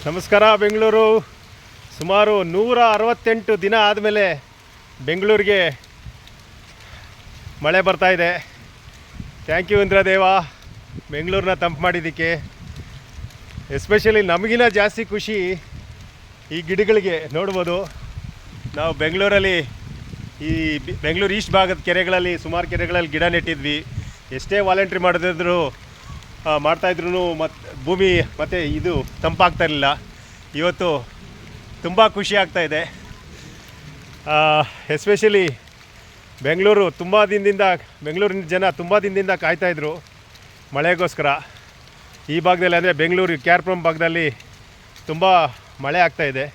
ನಮಸ್ಕಾರ. ಬೆಂಗಳೂರು ಸುಮಾರು 168 ದಿನ ಆದಮೇಲೆ ಬೆಂಗಳೂರಿಗೆ ಮಳೆ ಬರ್ತಾ ಇದೆ. ಥ್ಯಾಂಕ್ ಯು ಇಂದ್ರದೇವ, ಬೆಂಗಳೂರನ್ನ ತಂಪು ಮಾಡಿದ್ದಕ್ಕೆ. ಎಸ್ಪೆಷಲಿ ನಮಗಿನ ಜಾಸ್ತಿ ಖುಷಿ ಈ ಗಿಡಗಳಿಗೆ. ನೋಡ್ಬೋದು, ನಾವು ಬೆಂಗಳೂರಲ್ಲಿ ಈ ಬೆಂಗಳೂರು ಈಸ್ಟ್ ಭಾಗದ ಕೆರೆಗಳಲ್ಲಿ ಸುಮಾರು ಕೆರೆಗಳಲ್ಲಿ ಗಿಡ ನೆಟ್ಟಿದ್ವಿ. ಎಷ್ಟೇ ವಾಲಂಟ್ರಿ ಮಾಡ್ತಾಯಿದ್ರು ಮತ್ತು ಭೂಮಿ ಮತ್ತು ಇದು ತಂಪಾಗ್ತಾಯಿರಲಿಲ್ಲ. ಇವತ್ತು ತುಂಬ ಖುಷಿ ಆಗ್ತಾಯಿದೆ. ಎಸ್ಪೆಷಲಿ ಬೆಂಗಳೂರಿನ ಜನ ತುಂಬ ದಿನದಿಂದ ಕಾಯ್ತಾಯಿದ್ರು ಮಳೆಗೋಸ್ಕರ. ಈ ಭಾಗದಲ್ಲಿ ಅಂದರೆ ಬೆಂಗಳೂರು KR Pump ಭಾಗದಲ್ಲಿ ತುಂಬ ಮಳೆ ಆಗ್ತಾಯಿದೆ.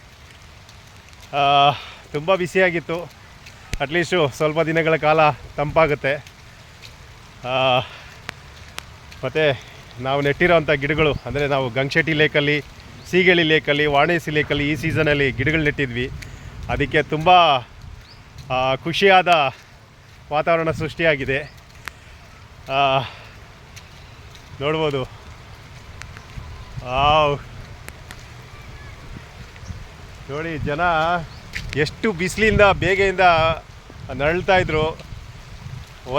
ತುಂಬ ಬಿಸಿಯಾಗಿತ್ತು. ಅಟ್ಲೀಸ್ಟು ಸ್ವಲ್ಪ ದಿನಗಳ ಕಾಲ ತಂಪಾಗುತ್ತೆ. ಮತ್ತು ನಾವು ನೆಟ್ಟಿರೋವಂಥ ಗಿಡಗಳು ಅಂದರೆ ನಾವು ಗಂಗಶೆಟ್ಟಿ ಲೇಕಲ್ಲಿ, ಸೀಗಳಿ ಲೇಕಲ್ಲಿ, ವಾರಣಾಸಿ ಲೇಕಲ್ಲಿ ಈ ಸೀಸನಲ್ಲಿ ಗಿಡಗಳು ನೆಟ್ಟಿದ್ವಿ. ಅದಕ್ಕೆ ತುಂಬ ಖುಷಿಯಾದ ವಾತಾವರಣ ಸೃಷ್ಟಿಯಾಗಿದೆ. ನೋಡ್ಬೋದು, ನೋಡಿ ಜನ ಎಷ್ಟು ಬಿಸಿಲಿಂದ ಬೇಗೆಯಿಂದ ನರಳ್ತಾಯಿದ್ರು.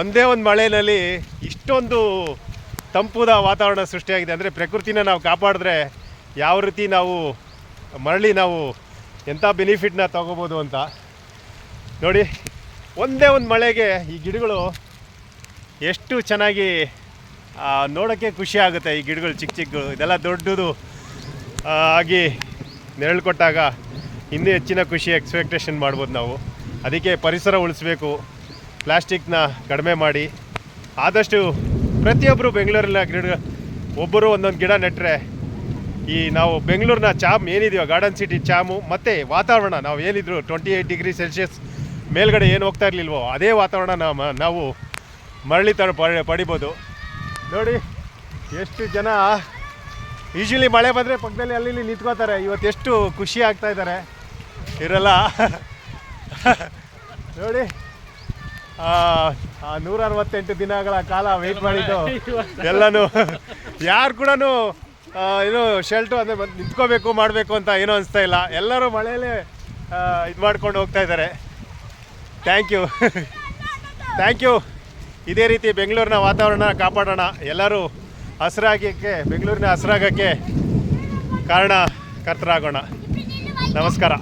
ಒಂದೇ ಒಂದು ಮಳೆಯಲ್ಲಿ ಇಷ್ಟೊಂದು ತಂಪುದ ವಾತಾವರಣ ಸೃಷ್ಟಿಯಾಗಿದೆ. ಅಂದರೆ ಪ್ರಕೃತಿನ ನಾವು ಕಾಪಾಡಿದ್ರೆ ಯಾವ ರೀತಿ ನಾವು ಎಂಥ ಬೆನಿಫಿಟ್ನ ತಗೋಬೋದು ಅಂತ ನೋಡಿ. ಒಂದೇ ಒಂದು ಮಳೆಗೆ ಈ ಗಿಡಗಳು ಎಷ್ಟು ಚೆನ್ನಾಗಿ ನೋಡೋಕ್ಕೆ ಖುಷಿ ಆಗುತ್ತೆ. ಈ ಗಿಡಗಳು ಚಿಕ್ಕ ಇದೆಲ್ಲ ದೊಡ್ಡದು ಆಗಿ ನೆರಳು ಕೊಟ್ಟಾಗ ಇನ್ನೂ ಹೆಚ್ಚಿನ ಖುಷಿ ಎಕ್ಸ್ಪೆಕ್ಟೇಷನ್ ಮಾಡ್ಬೋದು ನಾವು. ಅದಕ್ಕೆ ಪರಿಸರ ಉಳಿಸ್ಬೇಕು, ಪ್ಲಾಸ್ಟಿಕ್ನ ಕಡಿಮೆ ಮಾಡಿ ಆದಷ್ಟು ಪ್ರತಿಯೊಬ್ಬರು ಬೆಂಗಳೂರಿನ ಒಬ್ಬರು ಒಂದೊಂದು ಗಿಡ ನೆಟ್ಟರೆ ಈ ನಾವು ಬೆಂಗಳೂರಿನ ಚಾಮ್ ಏನಿದೆಯೋ ಗಾರ್ಡನ್ ಸಿಟಿ ಚಾಮು ಮತ್ತು ವಾತಾವರಣ ನಾವು ಏನಿದ್ರು 28 ಡಿಗ್ರಿ ಸೆಲ್ಸಿಯಸ್ ಮೇಲ್ಗಡೆ ಏನು ಹೋಗ್ತಾ ಇರಲಿಲ್ವೋ ಅದೇ ವಾತಾವರಣ ನಾವು ಮರಳಿ ಪಡಿಬೋದು. ನೋಡಿ ಎಷ್ಟು ಜನ ಯೂಶ್ವಲಿ ಮಳೆ ಬಂದರೆ ಪಕ್ಕದಲ್ಲಿ ಅಲ್ಲಿ ನಿಂತ್ಕೋತಾರೆ. ಇವತ್ತು ಎಷ್ಟು ಖುಷಿ ಆಗ್ತಾ ಇದ್ದಾರೆ ಇರಲ್ಲ. ನೋಡಿ 168 ದಿನಗಳ ಕಾಲ ವೆಯ್ಟ್ ಮಾಡಿದ್ದು ಎಲ್ಲನೂ ಯಾರು ಕೂಡ ಏನೋ ಶೆಲ್ಟು ಅಂದರೆ ನಿಂತ್ಕೋಬೇಕು ಮಾಡಬೇಕು ಅಂತ ಏನೂ ಅನಿಸ್ತಾ ಇಲ್ಲ. ಎಲ್ಲರೂ ಮಳೆಯಲ್ಲೇ ಇದು ಮಾಡ್ಕೊಂಡು ಹೋಗ್ತಾ ಇದ್ದಾರೆ. Thank you. ಇದೇ ರೀತಿ ಬೆಂಗಳೂರಿನ ವಾತಾವರಣ ಕಾಪಾಡೋಣ. ಎಲ್ಲರೂ ಬೆಂಗಳೂರಿನ ಹಸಿರಾಗಕ್ಕೆ ಕಾರಣಕರ್ತರಾಗೋಣ. ನಮಸ್ಕಾರ.